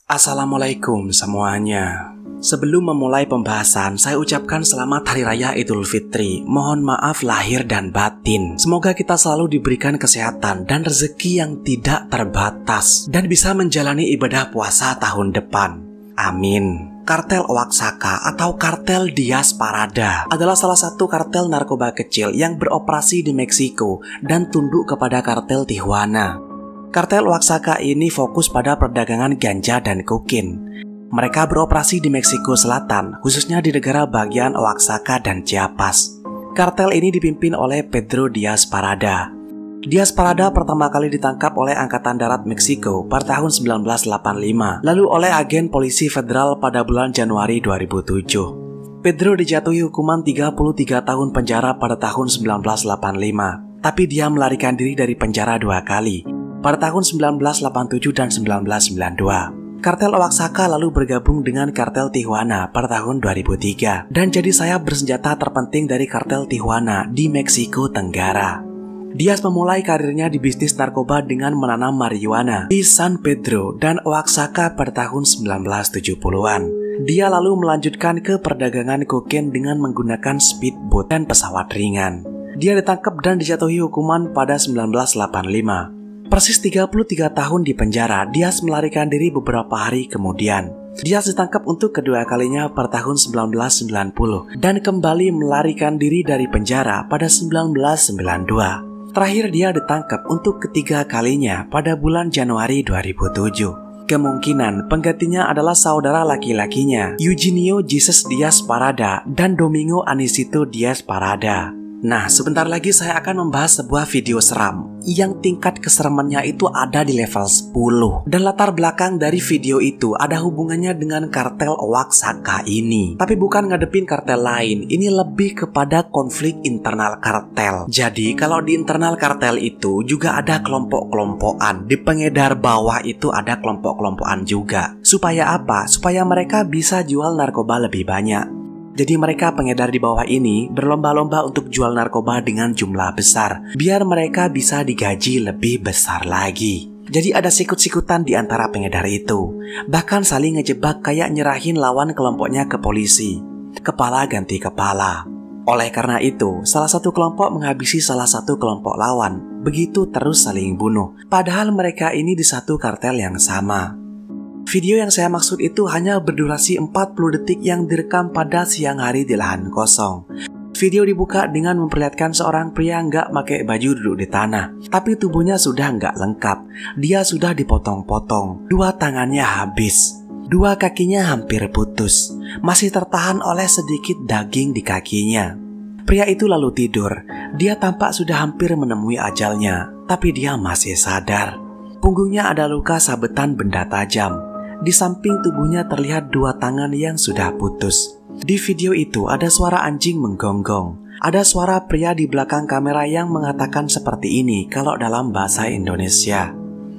Assalamualaikum semuanya. Sebelum memulai pembahasan, saya ucapkan selamat Hari Raya Idul Fitri. Mohon maaf lahir dan batin. Semoga kita selalu diberikan kesehatan dan rezeki yang tidak terbatas dan bisa menjalani ibadah puasa tahun depan. Amin. Kartel Oaxaca atau Kartel Diaz Parada adalah salah satu kartel narkoba kecil yang beroperasi di Meksiko dan tunduk kepada kartel Tijuana. Kartel Oaxaca ini fokus pada perdagangan ganja dan kokain. Mereka beroperasi di Meksiko Selatan, khususnya di negara bagian Oaxaca dan Chiapas. Kartel ini dipimpin oleh Pedro Diaz Parada. Diaz Parada pertama kali ditangkap oleh Angkatan Darat Meksiko pada tahun 1985, lalu oleh agen polisi federal pada bulan Januari 2007. Pedro dijatuhi hukuman 33 tahun penjara pada tahun 1985, tapi dia melarikan diri dari penjara 2 kali. Pada tahun 1987 dan 1992, Kartel Oaxaca lalu bergabung dengan Kartel Tijuana pada tahun 2003 dan jadi sayap bersenjata terpenting dari Kartel Tijuana di Meksiko Tenggara. Diaz memulai karirnya di bisnis narkoba dengan menanam marijuana di San Pedro dan Oaxaca pada tahun 1970-an. Dia lalu melanjutkan ke perdagangan kokain dengan menggunakan speedboat dan pesawat ringan. Dia ditangkap dan dijatuhi hukuman pada 1985. Persis 33 tahun di penjara, Diaz melarikan diri beberapa hari kemudian. Diaz ditangkap untuk kedua kalinya pada tahun 1990 dan kembali melarikan diri dari penjara pada 1992. Terakhir dia ditangkap untuk ketiga kalinya pada bulan Januari 2007. Kemungkinan penggantinya adalah saudara laki-lakinya, Eugenio Jesus Diaz Parada dan Domingo Anicito Diaz Parada. Nah, sebentar lagi saya akan membahas sebuah video seram yang tingkat keseremannya itu ada di level 10. Dan latar belakang dari video itu ada hubungannya dengan kartel Oaxaca ini. Tapi bukan ngadepin kartel lain, ini lebih kepada konflik internal kartel. Jadi kalau di internal kartel itu juga ada kelompok-kelompokan. Di pengedar bawah itu ada kelompok-kelompokan juga. Supaya apa? Supaya mereka bisa jual narkoba lebih banyak. Jadi mereka pengedar di bawah ini berlomba-lomba untuk jual narkoba dengan jumlah besar, biar mereka bisa digaji lebih besar lagi. Jadi ada sikut-sikutan di antara pengedar itu. Bahkan saling ngejebak kayak nyerahin lawan kelompoknya ke polisi. Kepala ganti kepala. Oleh karena itu, salah satu kelompok menghabisi salah satu kelompok lawan. Begitu terus saling bunuh. Padahal mereka ini di satu kartel yang sama. Video yang saya maksud itu hanya berdurasi 40 detik yang direkam pada siang hari di lahan kosong. Video dibuka dengan memperlihatkan seorang pria nggak pakai baju duduk di tanah, tapi tubuhnya sudah nggak lengkap. Dia sudah dipotong-potong, 2 tangannya habis, 2 kakinya hampir putus, masih tertahan oleh sedikit daging di kakinya. Pria itu lalu tidur. Dia tampak sudah hampir menemui ajalnya, tapi dia masih sadar. Punggungnya ada luka sabetan benda tajam. Di samping tubuhnya terlihat 2 tangan yang sudah putus. Di video itu ada suara anjing menggonggong. Ada suara pria di belakang kamera yang mengatakan seperti ini kalau dalam bahasa Indonesia.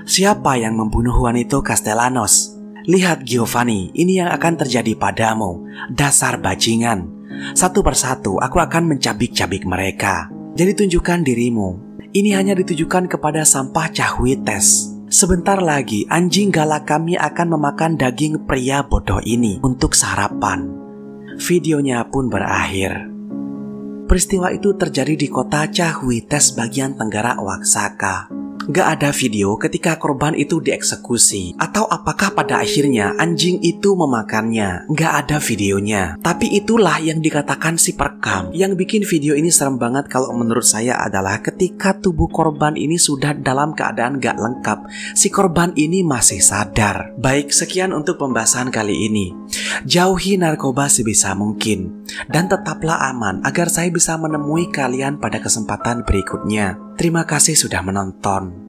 Siapa yang membunuh Juanito Castellanos? Lihat Giovanni, ini yang akan terjadi padamu. Dasar bajingan. Satu persatu aku akan mencabik-cabik mereka. Jadi tunjukkan dirimu. Ini hanya ditujukan kepada sampah Cahuites. Sebentar lagi anjing galak kami akan memakan daging pria bodoh ini untuk sarapan. Videonya pun berakhir. Peristiwa itu terjadi di kota Cahuites bagian tenggara Oaxaca. Gak ada video ketika korban itu dieksekusi atau apakah pada akhirnya anjing itu memakannya. Gak ada videonya. Tapi itulah yang dikatakan si perekam. Yang bikin video ini serem banget kalau menurut saya adalah ketika tubuh korban ini sudah dalam keadaan gak lengkap, si korban ini masih sadar. Baik, sekian untuk pembahasan kali ini. Jauhi narkoba sebisa mungkin dan tetaplah aman agar saya bisa menemui kalian pada kesempatan berikutnya. Terima kasih sudah menonton.